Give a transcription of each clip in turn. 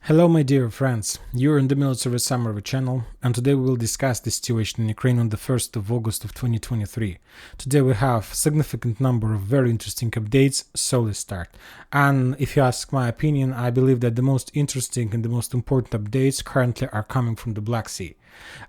Hello my dear friends, you're in the Military Summary channel, and today we will discuss the situation in Ukraine on the 1st of August of 2023. Today we have a significant number of very interesting updates, so let's start. And if you ask my opinion, I believe that the most interesting and the most important updates currently are coming from the Black Sea.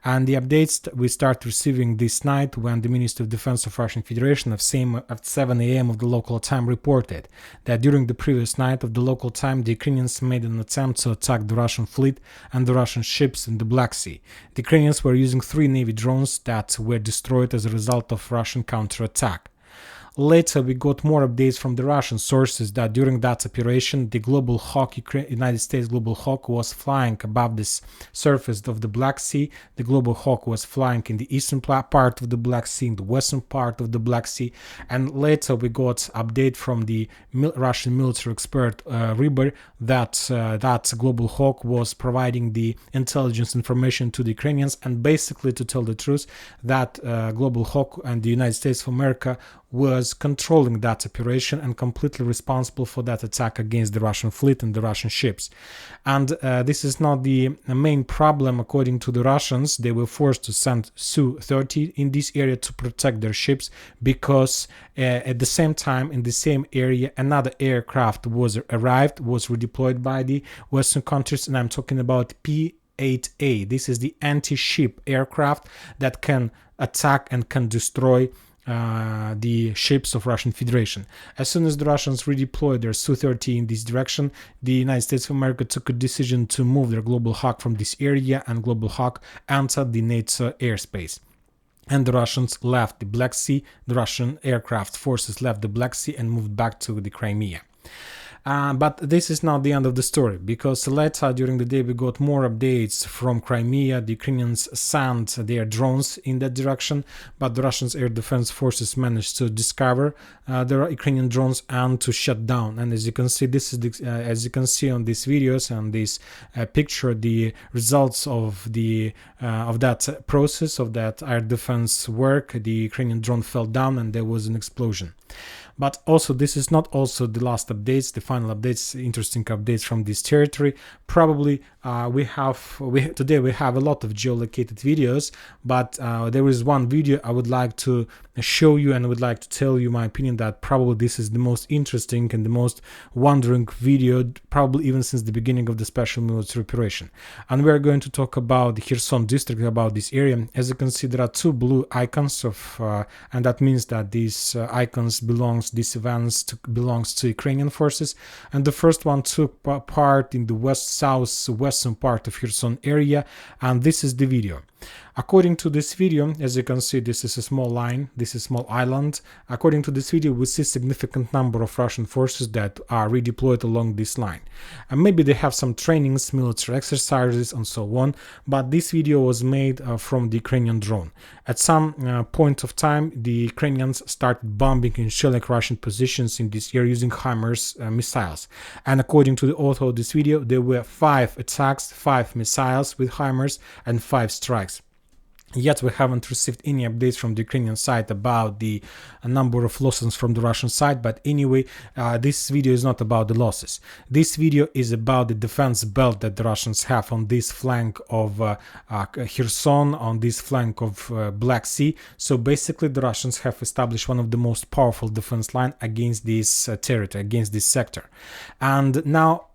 And the updates we start receiving this night when the Ministry of Defense of Russian Federation at 7 a.m. of the local time reported that during the previous night of the local time the Ukrainians made an attempt to attack the Russian fleet and the Russian ships in the Black Sea. The Ukrainians were using 3 Navy drones that were destroyed as a result of Russian counterattack. Later, we got more updates from the Russian sources that during that operation, the Global Hawk, United States Global Hawk, was flying above the surface of the Black Sea. The Global Hawk was flying in the eastern part of the Black Sea, in the western part of the Black Sea. And later, we got update from the Russian military expert Ryber that Global Hawk was providing the intelligence information to the Ukrainians, and basically, to tell the truth, that Global Hawk and the United States of America was controlling that operation and completely responsible for that attack against the Russian fleet and the Russian ships. And this is not the main problem. According to the Russians, they were forced to send Su-30 in this area to protect their ships because at the same time in the same area another aircraft was redeployed by the Western countries, and I'm talking about P-8A. This is the anti-ship aircraft that can attack and can destroy the ships of Russian Federation. As soon as the Russians redeployed their Su-30 in this direction, the United States of America took a decision to move their Global Hawk from this area, and Global Hawk entered the NATO airspace. And the Russians left the Black Sea. The Russian aircraft forces left the Black Sea and moved back to the Crimea. But this is not the end of the story, because later during the day we got more updates from Crimea. The Ukrainians sent their drones in that direction, but the Russian air defense forces managed to discover the Ukrainian drones and to shut down. And as you can see, this is as you can see on these videos and this picture, the results of that process of that air defense work. The Ukrainian drone fell down and there was an explosion. But also, this is not also the last updates, the final updates, interesting updates from this territory. Probably today we have a lot of geolocated videos, but there is one video I would like to show you and would like to tell you my opinion that probably this is the most interesting and the most wondering video, probably even since the beginning of the special military operation. And we are going to talk about the Kherson district, about this area. As you can see, there are 2 blue icons and that means that these icons belongs to Ukrainian forces, and the first one took part in the western part of Kherson area, and this is the video. According to this video, as you can see, this is a small line, this is a small island. According to this video, we see significant number of Russian forces that are redeployed along this line. And maybe they have some trainings, military exercises and so on, but this video was made from the Ukrainian drone. At some point of time, the Ukrainians started bombing and shelling Russian positions in this area using HIMARS missiles. And according to the author of this video, there were 5 attacks, 5 missiles with HIMARS and 5 strikes. Yet we haven't received any updates from the Ukrainian side about the number of losses from the Russian side, but anyway, this video is not about the losses. This video is about the defense belt that the Russians have on this flank of Kherson, on this flank of Black Sea. So basically the Russians have established one of the most powerful defense line against this territory, against this sector. And now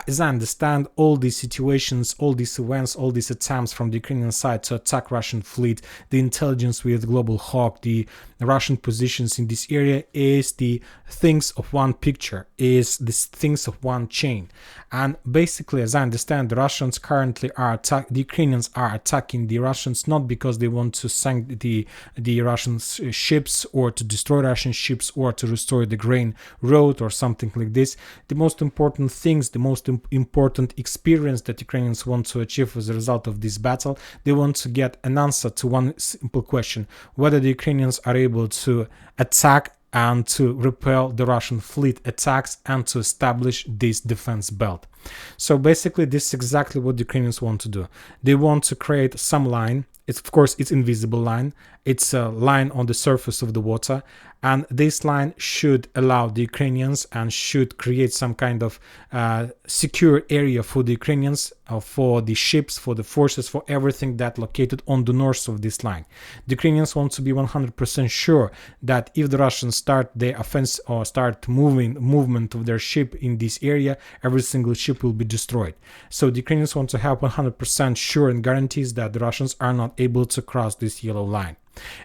as I understand, all these situations, all these events, all these attempts from the Ukrainian side to attack Russian fleet, the intelligence with Global Hawk, the Russian positions in this area is the things of one picture, is the things of one chain. And basically, as I understand, the Russians currently are the Ukrainians are attacking the Russians not because they want to sink the Russian ships or to destroy Russian ships or to restore the grain road or something like this. The most important things, the most important experience that Ukrainians want to achieve as a result of this battle, they want to get an answer to one simple question: whether the Ukrainians are able to attack and to repel the Russian fleet attacks and to establish this defense belt. So basically, this is exactly what the Ukrainians want to do. They want to create some line. Of course, it's invisible line, It's a line on the surface of the water, and this line should allow the Ukrainians and should create some kind of secure area for the Ukrainians, for the ships, for the forces, for everything that located on the north of this line. The Ukrainians want to be 100% sure that if the Russians start their offense or start movement of their ship in this area, every single ship will be destroyed. So the Ukrainians want to have 100% sure and guarantees that the Russians are not able to cross this yellow line.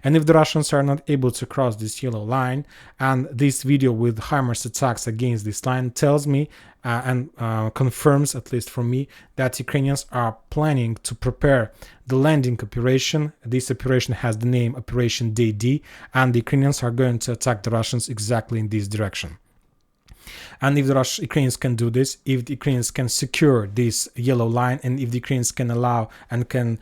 And if the Russians are not able to cross this yellow line, and this video with HIMARS attacks against this line tells me and confirms, at least for me, that Ukrainians are planning to prepare the landing operation. This operation has the name Operation Day D, and the Ukrainians are going to attack the Russians exactly in this direction. And if the Ukrainians can do this, if the Ukrainians can secure this yellow line, and if the Ukrainians can allow and can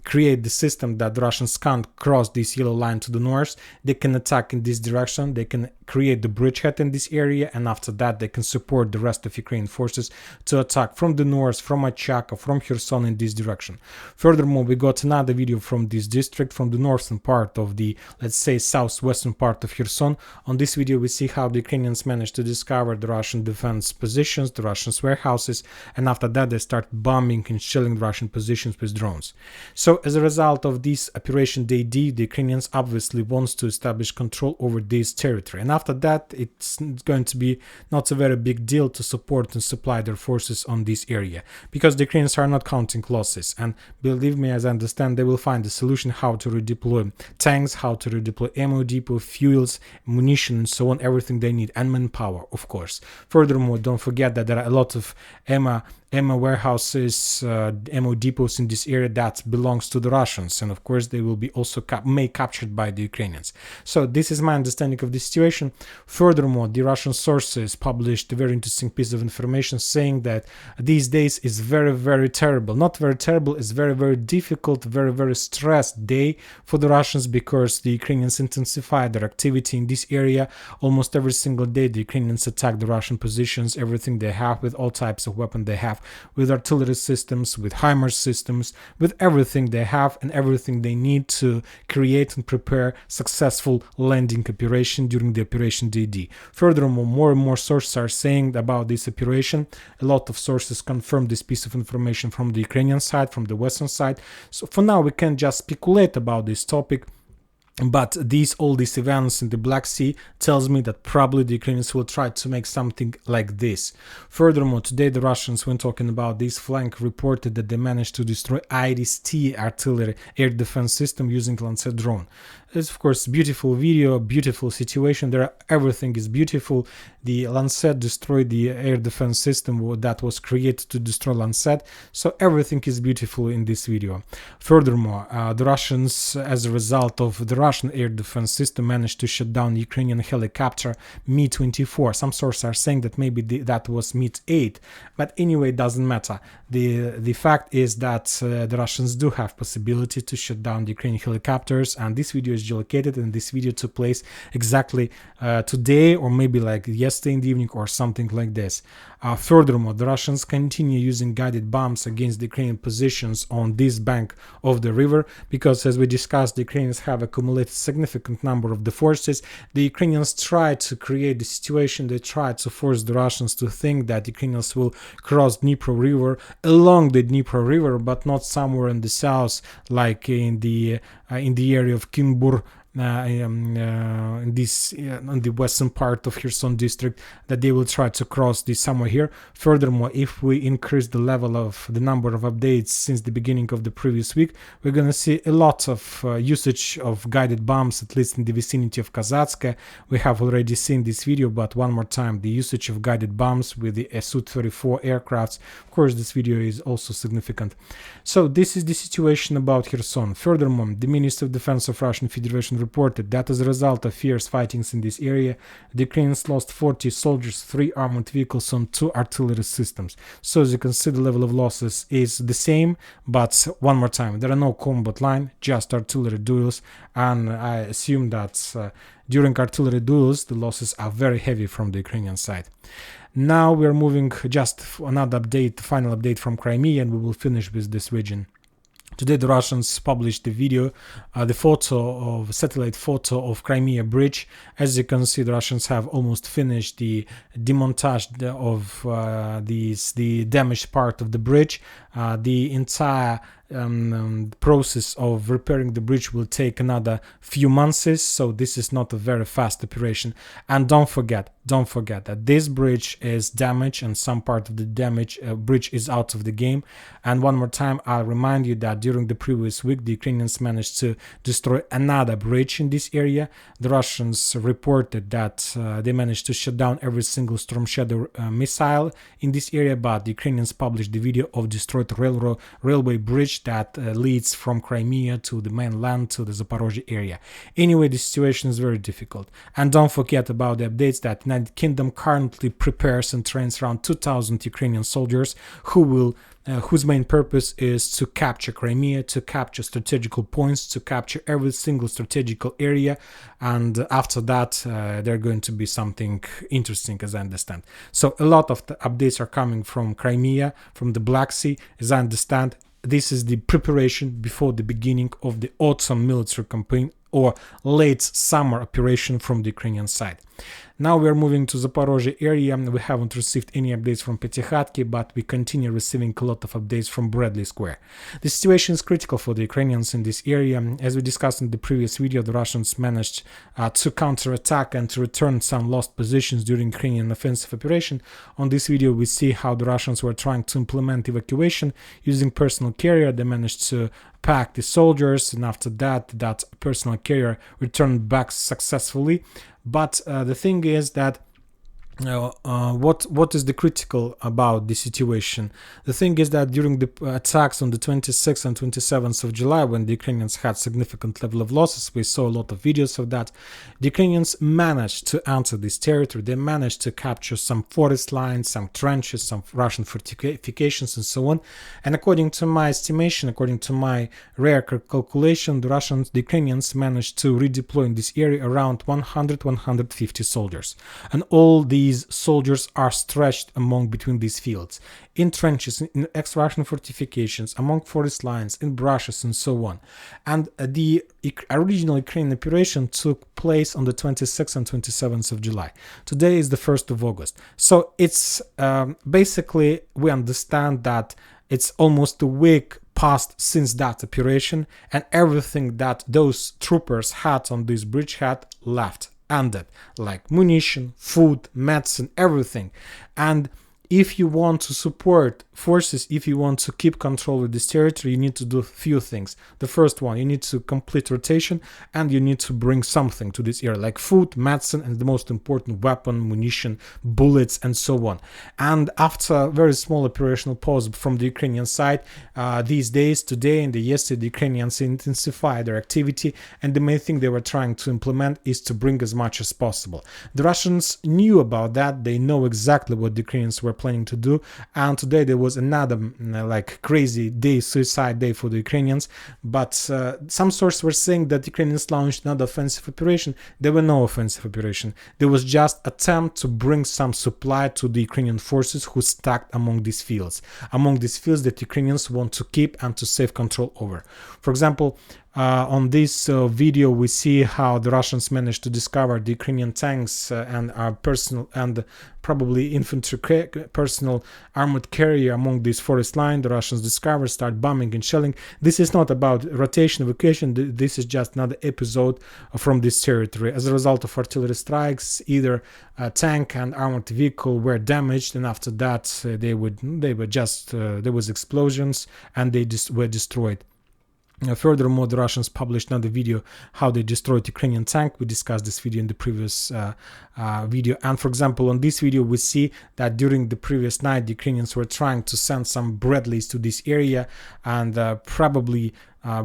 create the system that the Russians can't cross this yellow line to the north, they can attack in this direction, they can create the bridgehead in this area, and after that they can support the rest of Ukrainian forces to attack from the north, from Achaka, from Kherson in this direction. Furthermore, we got another video from this district, from the northern part of the, let's say, southwestern part of Kherson. On this video we see how the Ukrainians managed to discover the Russian defense positions, the Russian warehouses, and after that they start bombing and shelling the Russian positions with drones. So as a result of this Operation Day D, the Ukrainians obviously wants to establish control over this territory, and after that it's going to be not a very big deal to support and supply their forces on this area, because the Ukrainians are not counting losses, and believe me, as I understand, they will find a solution how to redeploy tanks, how to redeploy ammo depot, fuels, munition, and so on, everything they need, and manpower, of course. Furthermore, don't forget that there are a lot of ammo warehouses, ammo depots in this area that belongs to the Russians, and of course they will be also captured by the Ukrainians. So this is my understanding of the situation. Furthermore, the Russian sources published a very interesting piece of information saying that these days is very terrible, not very terrible, it's very difficult, very stressed day for the Russians, because the Ukrainians intensify their activity in this area. Almost every single day the Ukrainians attack the Russian positions, everything they have, with all types of weapons they have, with artillery systems, with HIMARS systems, with everything they have and everything they need to create and prepare successful landing operation during the Operation DD. Furthermore, more and more sources are saying about this operation. A lot of sources confirm this piece of information from the Ukrainian side, from the Western side. So for now we can just speculate about this topic. But all these events in the Black Sea tells me that probably the Ukrainians will try to make something like this. Furthermore, today the Russians, when talking about this flank, reported that they managed to destroy IRIS-T artillery air defense system using Lanceted drone. It's of course beautiful video, beautiful situation. Everything is beautiful. The Lancet destroyed the air defense system that was created to destroy Lancet. So everything is beautiful in this video. Furthermore, the Russians, as a result of the Russian air defense system, managed to shut down the Ukrainian helicopter Mi-24. Some sources are saying that maybe that was Mi-8, but anyway, it doesn't matter. The fact is that the Russians do have possibility to shut down the Ukrainian helicopters, and this video is geolocated, and this video took place exactly today, or maybe like yesterday in the evening or something like this. Furthermore, the Russians continue using guided bombs against the Ukrainian positions on this bank of the river, because as we discussed, the Ukrainians have accumulated significant number of the forces. The Ukrainians try to create the situation, they try to force the Russians to think that the Ukrainians will cross Dnipro River, along the Dnipro River, but not somewhere in the south, like in the area of Kimbur, in the western part of Kherson district, that they will try to cross this somewhere here. Furthermore, if we increase the level of the number of updates since the beginning of the previous week, we're going to see a lot of usage of guided bombs, at least in the vicinity of Kazatska. We have already seen this video, but one more time, the usage of guided bombs with the Su-34 aircrafts. Of course, this video is also significant. So this is the situation about Kherson. Furthermore, the Ministry of Defense of Russian Federation reported that as a result of fierce fightings in this area, the Ukrainians lost 40 soldiers, 3 armored vehicles, and 2 artillery systems. So as you can see, the level of losses is the same, but one more time, there are no combat line, just artillery duels, and I assume that during artillery duels the losses are very heavy from the Ukrainian side. Now we are moving just another update, final update from Crimea, and we will finish with this region. Today the Russians published the video, the photo of satellite photo of Crimea bridge. As you can see, the Russians have almost finished the demontage of the damaged part of the bridge. The entire process of repairing the bridge will take another few months, so this is not a very fast operation. And don't forget that this bridge is damaged and some part of the damaged bridge is out of the game. And one more time, I'll remind you that during the previous week the Ukrainians managed to destroy another bridge in this area. The Russians reported that they managed to shut down every single Storm Shadow missile in this area, but the Ukrainians published the video of destroyed railway bridge that leads from Crimea to the mainland to the Zaporizhzhia area. Anyway, the situation is very difficult. And don't forget about the updates that United Kingdom currently prepares and trains around 2,000 Ukrainian soldiers whose main purpose is to capture Crimea, to capture strategical points, to capture every single strategical area, and after that they're going to be something interesting, as I understand. So a lot of the updates are coming from Crimea, from the Black Sea. As I understand, this is the preparation before the beginning of the autumn military campaign or late summer operation from the Ukrainian side. Now we are moving to Zaporizhzhia area. We haven't received any updates from Petykhatki, but we continue receiving a lot of updates from Bradley Square. The situation is critical for the Ukrainians in this area. As we discussed in the previous video, the Russians managed to counterattack and to return some lost positions during Ukrainian offensive operation. On this video, we see how the Russians were trying to implement evacuation using personal carrier. They managed to pack the soldiers, and after that, that personal carrier returned back successfully. But the thing is that what is the critical about the situation? The thing is that during the attacks on the 26th and 27th of July, when the Ukrainians had significant level of losses, we saw a lot of videos of that, the Ukrainians managed to enter this territory. They managed to capture some forest lines, some trenches, some Russian fortifications and so on. And according to my estimation, according to my rare calculation, the Ukrainians managed to redeploy in this area around 100-150 soldiers. And all these soldiers are stretched among between these fields, in trenches, in ex-Russian fortifications, among forest lines, in brushes and so on. And the original Ukrainian operation took place on the 26th and 27th of July. Today is the 1st of August. So it's basically, we understand that it's almost a week passed since that operation, and everything that those troopers had on this bridgehead left, ended, like munition, food, medicine, everything. And if you want to support forces, if you want to keep control of this territory, you need to do a few things. The first one, you need to complete rotation, and you need to bring something to this area, like food, medicine, and the most important, weapon, munition, bullets, and so on. And after a very small operational pause from the Ukrainian side, these days, today and yesterday, the Ukrainians intensified their activity, and the main thing they were trying to implement is to bring as much as possible. The Russians knew about that. They know exactly what the Ukrainians were planning to do, and today there was another like crazy day, suicide day for the Ukrainians. But some sources were saying that the Ukrainians launched another offensive operation. There were no offensive operation. There was just attempt to bring some supply to the Ukrainian forces who stacked among these fields that Ukrainians want to keep and to save control over. For example, on this video, we see how the Russians managed to discover the Ukrainian tanks and personal and probably infantry personal armored carrier among this forest line. The Russians discover, start bombing and shelling. This is not about rotation, evacuation. This is just another episode from this territory. As a result of artillery strikes, either a tank and armored vehicle were damaged, and after that there was explosions and they were destroyed. Furthermore, the Russians published another video how they destroyed Ukrainian tank. We discussed this video in the previous video. And for example, on this video, we see that during the previous night, the Ukrainians were trying to send some Bradleys to this area, and probably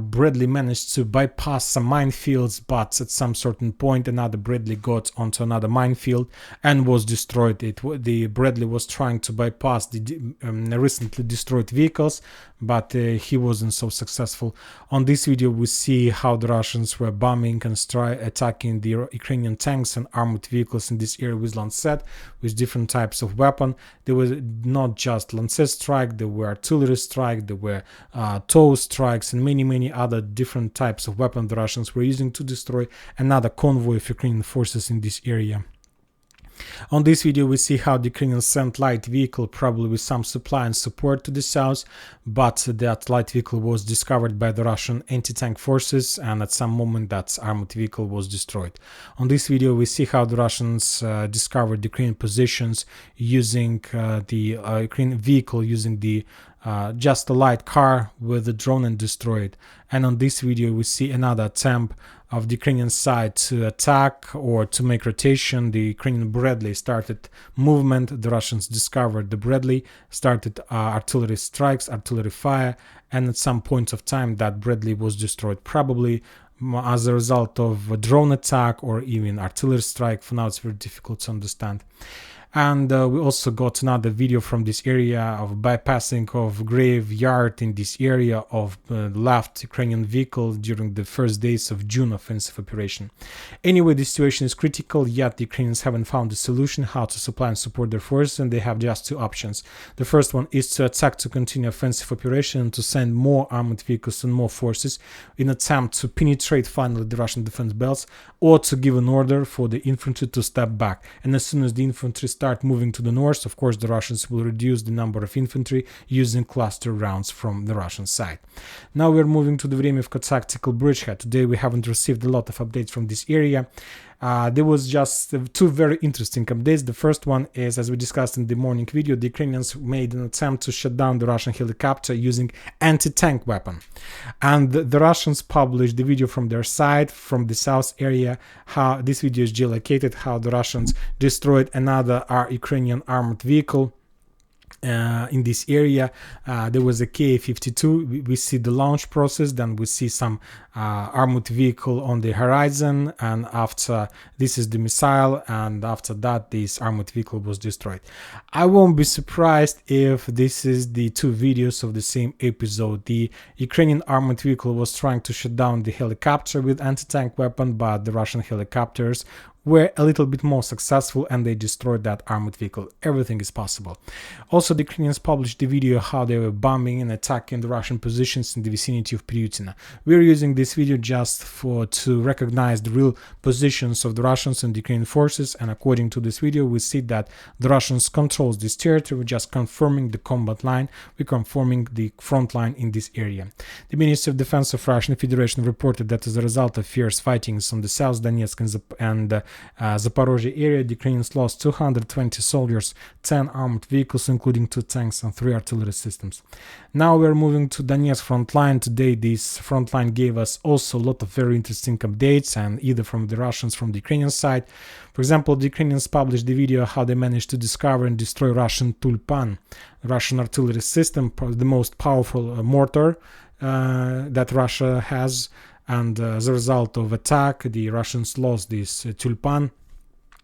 Bradley managed to bypass some minefields, but at some certain point another Bradley got onto another minefield and was destroyed. The Bradley was trying to bypass the recently destroyed vehicles, but he wasn't so successful. On this video we see how the Russians were bombing and attacking the Ukrainian tanks and armored vehicles in this area with Lancet, with different types of weapon. There was not just Lancet strike, there were artillery strike, there were TOW strikes, and many other different types of weapons the Russians were using to destroy another convoy of Ukrainian forces in this area. On this video we see how the Ukrainians sent light vehicle, probably with some supply and support, to the south, but that light vehicle was discovered by the Russian anti-tank forces, and at some moment that armored vehicle was destroyed. On this video we see how the Russians discovered Ukrainian positions using the Ukrainian vehicle, using the just a light car with a drone, and destroy it. And on this video we see another attempt of the Ukrainian side to attack or to make rotation. The Ukrainian Bradley started movement, the Russians discovered the Bradley, started artillery strikes, artillery fire, and at some point of time that Bradley was destroyed, probably as a result of a drone attack or even artillery strike. For now it's very difficult to understand. And we also got another video from this area of bypassing of graveyard in this area of left Ukrainian vehicle during the first days of June offensive operation. Anyway, the situation is critical, yet the Ukrainians haven't found a solution how to supply and support their forces, and they have just two options. The first one is to attack, to continue offensive operation, and to send more armored vehicles and more forces in attempt to penetrate finally the Russian defense belts, or to give an order for the infantry to step back. And as soon as the infantry start moving to the north, of course the Russians will reduce the number of infantry using cluster rounds from the Russian side. Now we are moving to the Vremivka tactical bridgehead. Today we haven't received a lot of updates from this area. There was just two very interesting updates. The first one is, as we discussed in the morning video, the Ukrainians made an attempt to shut down the Russian helicopter using anti-tank weapon. And the Russians published the video from their side, from the south area, how this video is geolocated, how the Russians destroyed another Ukrainian armored vehicle. In this area there was a Ka-52. We see the launch process, then we see some armored vehicle on the horizon, and after this is the missile, and after that this armored vehicle was destroyed. I won't be surprised if this is the two videos of the same episode. The Ukrainian armored vehicle was trying to shut down the helicopter with anti-tank weapon, but the Russian helicopters were a little bit more successful and they destroyed that armored vehicle. Everything is possible. Also, the Ukrainians published the video how they were bombing and attacking the Russian positions in the vicinity of Pryutina. We're using this video just to recognize the real positions of the Russians and the Ukrainian forces, and according to this video we see that the Russians controls this territory. We're just confirming the combat line, we're confirming the front line in this area. The Ministry of Defense of Russian Federation reported that as a result of fierce fightings on the South Donetsk and Zaporizhzhia area, the Ukrainians lost 220 soldiers, 10 armored vehicles including 2 tanks and 3 artillery systems. Now we're moving to Donetsk front line. Today this front line gave us also a lot of very interesting updates, and either from the Russians, from the Ukrainian side. For example, the Ukrainians published the video how they managed to discover and destroy Russian Tulpan, Russian artillery system, the most powerful mortar that Russia has. And as a result of attack, the Russians lost this Tulpan,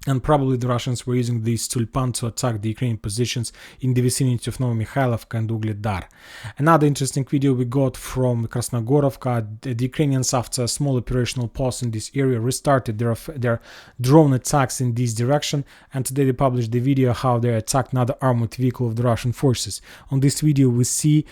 and probably the Russians were using this Tulpan to attack the Ukrainian positions in the vicinity of Novomikhailivka and Ugledar. Another interesting video we got from Krasnogorovka. The Ukrainians, after a small operational pause in this area, restarted their drone attacks in this direction, and today they published the video how they attacked another armored vehicle of the Russian forces. On this video we see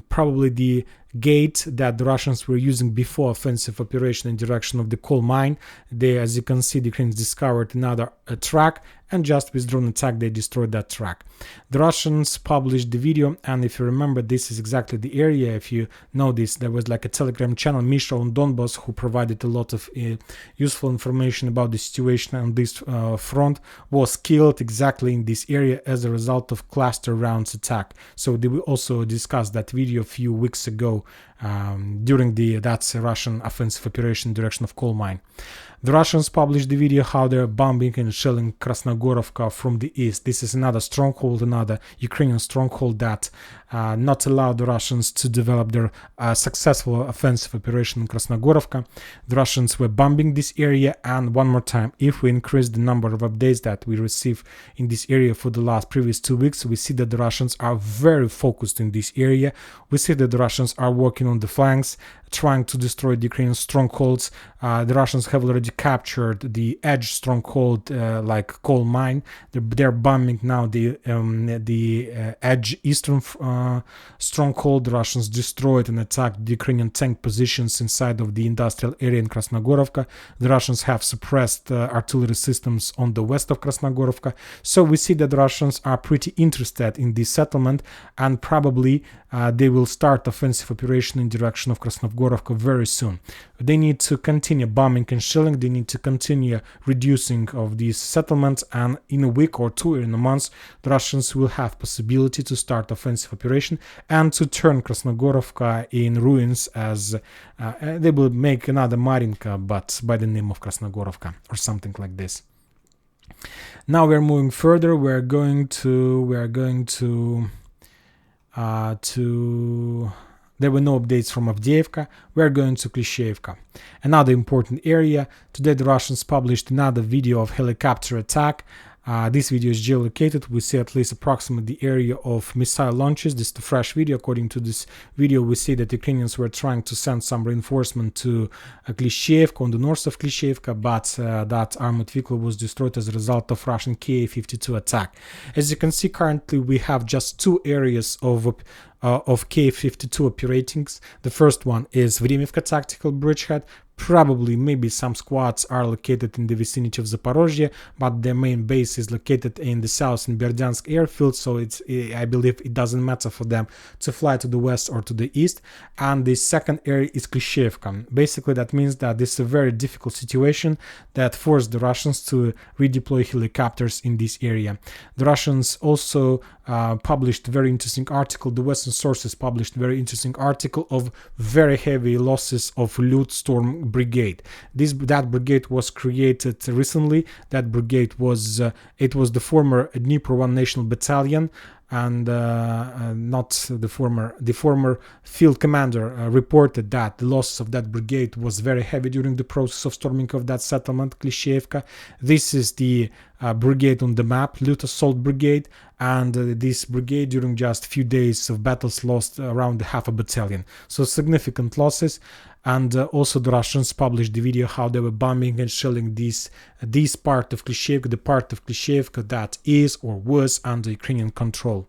probably the gate that the Russians were using before offensive operation in direction of the coal mine. They, as you can see, the Ukrainians discovered another track, and just with drone attack they destroyed that track. The Russians published the video, and if you remember, this is exactly the area. If you know this, there was like a Telegram channel, Misha on Donbas, who provided a lot of useful information about the situation on this front, was killed exactly in this area as a result of cluster rounds attack. So we also discussed that video a few weeks ago during that's a Russian offensive operation in direction of coal mine. The Russians published the video how they're bombing and shelling Krasnogorovka Krasnogorovka from the east. This is another stronghold, another Ukrainian stronghold that not allowed the Russians to develop their successful offensive operation in Krasnogorovka. The Russians were bombing this area, and one more time, if we increase the number of updates that we receive in this area for the previous 2 weeks, we see that the Russians are very focused in this area. We see that the Russians are working on the flanks, trying to destroy the Ukrainian strongholds. The Russians have already captured the edge stronghold, like coal mine. They're bombing now the edge eastern stronghold. The Russians destroyed and attacked the Ukrainian tank positions inside of the industrial area in Krasnogorovka. The Russians have suppressed artillery systems on the west of Krasnogorovka. So we see that the Russians are pretty interested in this settlement, and probably they will start offensive operation in direction of Krasnogorovka very soon. They need to continue bombing and shelling. They need to continue reducing of these settlements, and in a week or two, or in a month, the Russians will have possibility to start offensive operation and to turn Krasnogorovka in ruins, as they will make another Marinka, but by the name of Krasnogorovka or something like this. Now we're moving further. We're going to there were no updates from Avdiivka. We're going to Klishchiivka, another important area. Today the Russians published another video of helicopter attack. This video is geolocated. We see at least approximately the area of missile launches. This is the fresh video. According to this video, we see that the Ukrainians were trying to send some reinforcement to Klishchiivka on the north of Klishchiivka, but that armored vehicle was destroyed as a result of Russian Ka-52 attack. As you can see, currently we have just two areas of Ka-52 operating. The first one is Vremivka tactical bridgehead. Probably maybe some squads are located in the vicinity of Zaporizhzhia, but their main base is located in the south in Berdyansk airfield, so I believe it doesn't matter for them to fly to the west or to the east. And the second area is Klishchiivka. Basically that means that this is a very difficult situation that forced the Russians to redeploy helicopters in this area. The Russians also published very interesting article. The Western sources published very interesting article of very heavy losses of Storm Brigade. That brigade was created recently. That brigade was it was the former Dnipro 1 National Battalion, and not the former field commander reported that the loss of that brigade was very heavy during the process of storming of that settlement, Klishchiivka. This is the brigade on the map, Loot Assault Brigade, and this brigade during just a few days of battles lost around half a battalion. So significant losses. And also the Russians published the video how they were bombing and shelling this part of Klishchiivka, the part of Klishchiivka that is or was under Ukrainian control.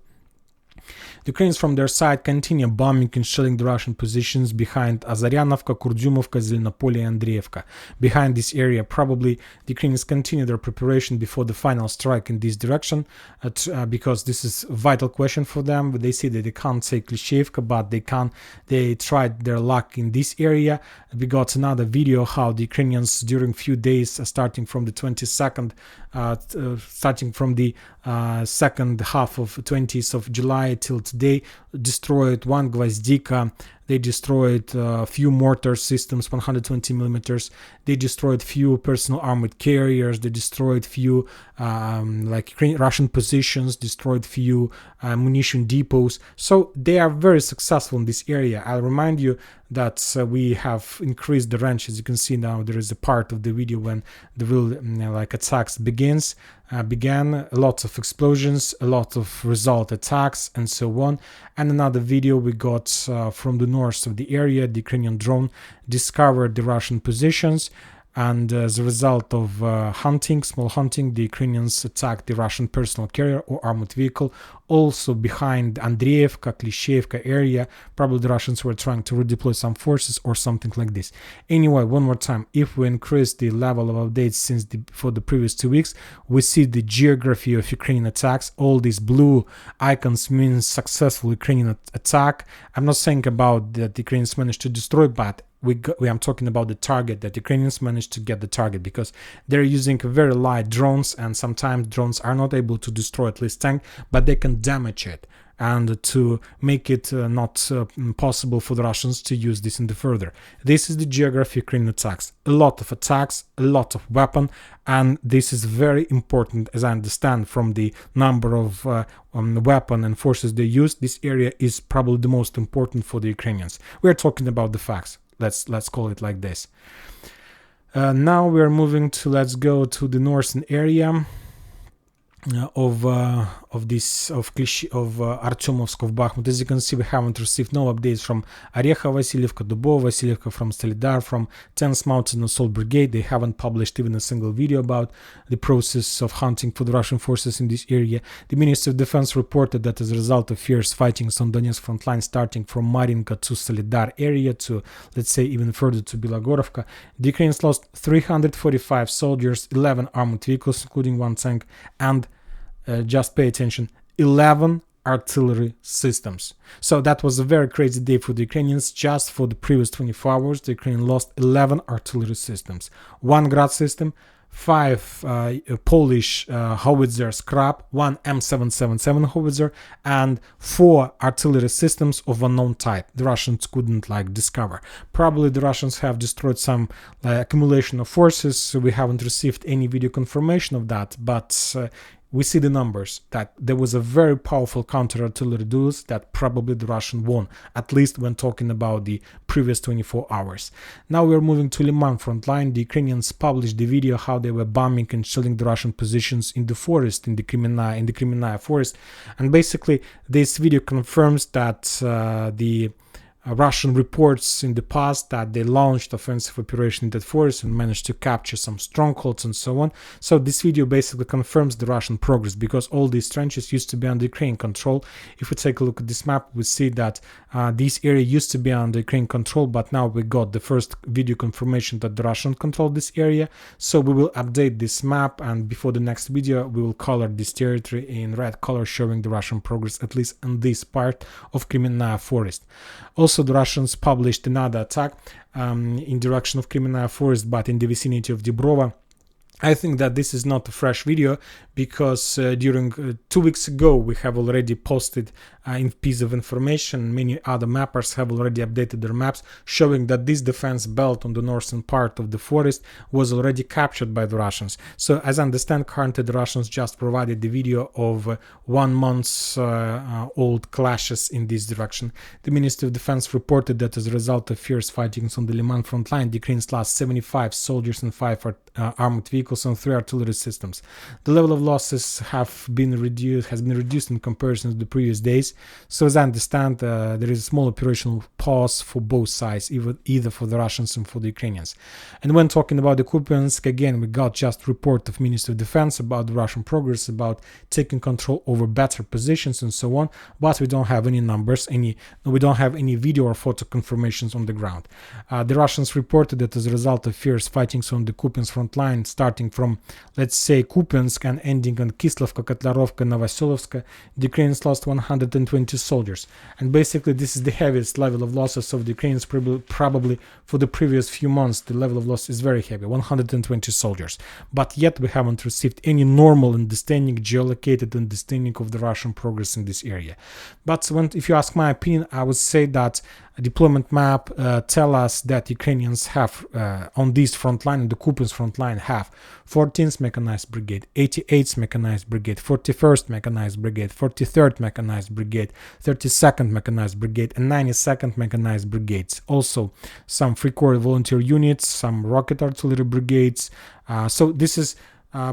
The Ukrainians from their side continue bombing and shelling the Russian positions behind Azaryanovka, Kurdyumovka, Zelenopolye, and Andreevka. Behind this area, probably the Ukrainians continue their preparation before the final strike in this direction, because this is a vital question for them. They see that they can't take Klishchiivka, but they tried their luck in this area. We got another video how the Ukrainians during few days, starting from the 22nd, starting from the second half of 20th of July till today, destroyed one Gvozdika. They destroyed a few mortar systems, 120 millimeters. They destroyed few personal armored carriers. They destroyed few Russian positions, destroyed few munition depots. So they are very successful in this area. I'll remind you that we have increased the range. As you can see now, there is a part of the video when the real attacks began. Lots of explosions, a lot of result attacks, and so on. And another video we got from the north of the area. The Ukrainian drone discovered the Russian positions, and as a result of small hunting, the Ukrainians attacked the Russian personal carrier or armored vehicle. Also behind Andreevka, Klishchiivka area, probably the Russians were trying to redeploy some forces or something like this. Anyway, one more time, if we increase the level of updates for the previous 2 weeks, we see the geography of Ukrainian attacks. All these blue icons mean successful Ukrainian attack. I'm not saying about that the Ukrainians managed to destroy, but I'm talking about the target, that Ukrainians managed to get the target, because they're using very light drones, and sometimes drones are not able to destroy at least tank, but they can damage it. and to make it not possible for the Russians to use this in the further. This is the geography of Ukrainian attacks. A lot of attacks, a lot of weapon, and this is very important, as I understand from the number of weapon and forces they use. This area is probably the most important for the Ukrainians. We're talking about the facts. Let's call it like this. Now we are moving to, let's go to the northern area of Artyomovsk, of Bakhmut. As you can see, we haven't received no updates from Orekha, Vasilievka, Dubova, Vasilievka, from Solidar, from 10th Mountain Assault Brigade. They haven't published even a single video about the process of hunting for the Russian forces in this area. The Ministry of Defense reported that as a result of fierce fightings on Donetsk front line, starting from Marinka to Solidar area to, let's say, even further to Bilogorovka, the Ukrainians lost 345 soldiers, 11 armored vehicles, including one tank, and just pay attention, 11 artillery systems. So that was a very crazy day for the Ukrainians. Just for the previous 24 hours, the Ukraine lost 11 artillery systems, 1 Grad system, 5 Polish howitzer scrap, 1 M777 howitzer, and 4 artillery systems of unknown type. The Russians couldn't discover. Probably the Russians have destroyed some accumulation of forces. So we haven't received any video confirmation of that, but we see the numbers that there was a very powerful counter-artillery duels that probably the Russian won, at least when talking about the previous 24 hours. Now we're moving to Lyman front line. The Ukrainians published the video how they were bombing and shelling the Russian positions in the forest, in the Kremenaya forest. And basically this video confirms that the Russian reports in the past that they launched offensive operation in that forest and managed to capture some strongholds and so on. So this video basically confirms the Russian progress, because all these trenches used to be under Ukrainian control. If we take a look at this map, we see that this area used to be under Ukrainian control, but now we got the first video confirmation that the Russians control this area. So we will update this map, and before the next video we will color this territory in red color, showing the Russian progress at least in this part of Kremenaya forest. Also, the Russians published another attack in direction of Kremenaya forest, but in the vicinity of Dibrova. I think that this is not a fresh video, because during 2 weeks ago we have already posted a piece of information. Many other mappers have already updated their maps, showing that this defense belt on the northern part of the forest was already captured by the Russians. So as I understand, currently the Russians just provided the video of 1 month's old clashes in this direction. The Ministry of Defense reported that as a result of fierce fightings on the Lyman front line, the Ukrainians lost 75 soldiers and 5 armored vehicles and 3 artillery systems. The level of losses has been reduced in comparison to the previous days. So as I understand, there is a small operational pause for both sides, either for the Russians and for the Ukrainians. And when talking about the Kupyansk, again, we got just report of Ministry of Defense about the Russian progress, about taking control over better positions and so on, but we don't have any numbers, we don't have any video or photo confirmations on the ground. The Russians reported that as a result of fierce fightings on the Kupyansk front line, starting from, let's say, Kupyansk and ending on Kislovka, Kotlarovka, Novoselovska, the Ukrainians lost 120 soldiers. And basically this is the heaviest level of losses of the Ukrainians probably for the previous few months. The level of loss is very heavy, 120 soldiers. But yet we haven't received any normal understanding, geolocated understanding of the Russian progress in this area. But if you ask my opinion, I would say that a deployment map tell us that Ukrainians have on this front line, the Kupyansk front line, have 14th Mechanized Brigade, 88th Mechanized Brigade, 41st Mechanized Brigade, 43rd Mechanized Brigade, 32nd Mechanized Brigade, and 92nd Mechanized Brigades. Also, some Free Corps volunteer units, some rocket artillery brigades. So this is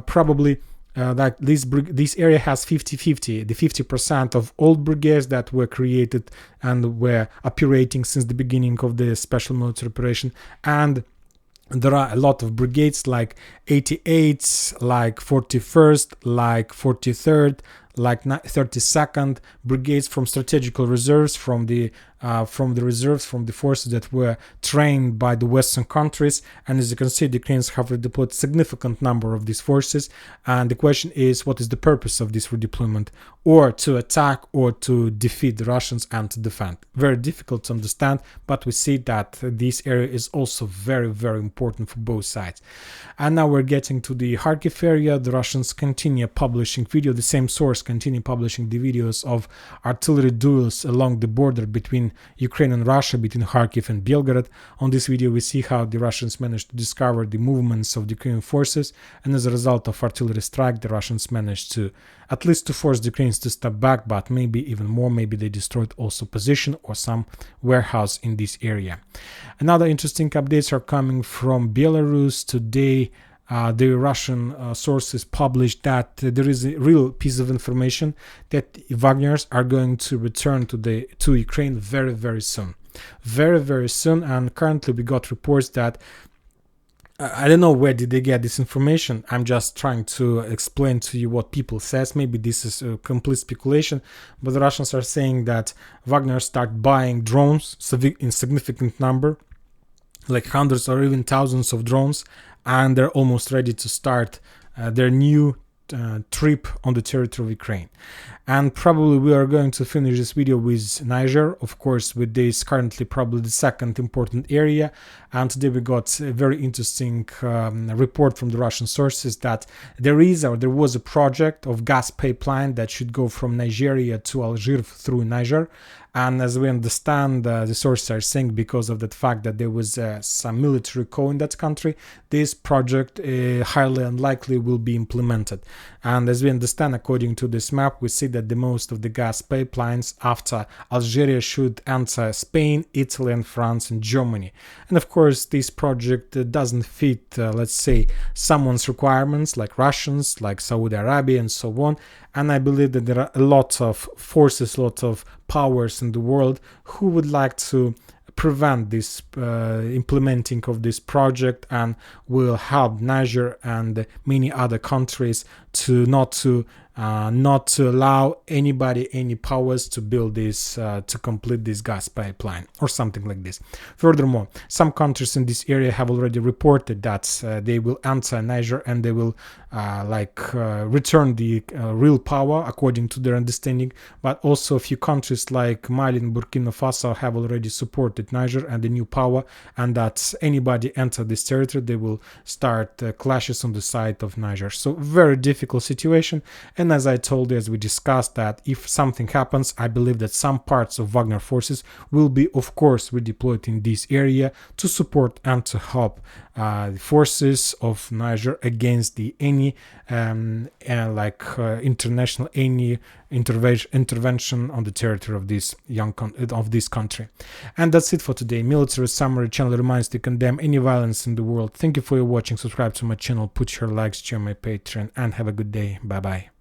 probably that this area has 50-50, the 50% of old brigades that were created and were operating since the beginning of the special military operation, and there are a lot of brigades like 88th, like 41st, like 43rd, like 32nd brigades from strategical reserves, from the reserves, from the forces that were trained by the Western countries. And as you can see, the Ukrainians have redeployed significant number of these forces. And the question is, what is the purpose of this redeployment? Or to attack, or to defeat the Russians and to defend? Very difficult to understand, but we see that this area is also very, very important for both sides. And now we're getting to the Kharkiv area. The Russians continue publishing video. The same source continue publishing the videos of artillery duels along the border between Ukraine and Russia, between Kharkiv and Belgorod. On this video we see how the Russians managed to discover the movements of the Ukrainian forces, and as a result of artillery strike the Russians managed to at least to force the Ukrainians to step back, but maybe even more, maybe they destroyed also position or some warehouse in this area. Another interesting updates are coming from Belarus. Today the Russian sources published that there is a real piece of information that Wagners are going to return to Ukraine very soon. Very soon, and currently we got reports that I don't know where did they get this information. I'm just trying to explain to you what people says. Maybe this is a complete speculation, but the Russians are saying that Wagner start buying drones in significant number, like hundreds or even thousands of drones, and they're almost ready to start their new trip on the territory of Ukraine. And probably we are going to finish this video with Niger, of course, with this currently probably the second important area. And today we got a very interesting report from the Russian sources that there was a project of gas pipeline that should go from Nigeria to Algiers through Niger. And as we understand, the sources are saying because of that fact that there was some military coup in that country, this project highly unlikely will be implemented. And as we understand, according to this map, we see that the most of the gas pipelines after Algeria should enter Spain, Italy and France and Germany. And of course, this project doesn't fit, let's say, someone's requirements like Russians, like Saudi Arabia and so on. And I believe that there are a lot of forces, a lot of powers in the world who would like to prevent this implementing of this project, and will help Niger and many other countries to not to allow anybody, any powers to build this, to complete this gas pipeline or something like this. Furthermore, some countries in this area have already reported that they will enter Niger and they will return the real power according to their understanding. But also a few countries like Mali and Burkina Faso have already supported Niger and the new power, and that anybody enter this territory, they will start clashes on the side of Niger. So very difficult situation. And as I told you, as we discussed, that if something happens, I believe that some parts of Wagner forces will be, of course, redeployed in this area to support and to help the forces of Niger against any international intervention on the territory of this country. And that's it for today. Military Summary channel reminds to condemn any violence in the world. Thank you for your watching. Subscribe to my channel, put your likes, share my Patreon, and have a good day. Bye bye.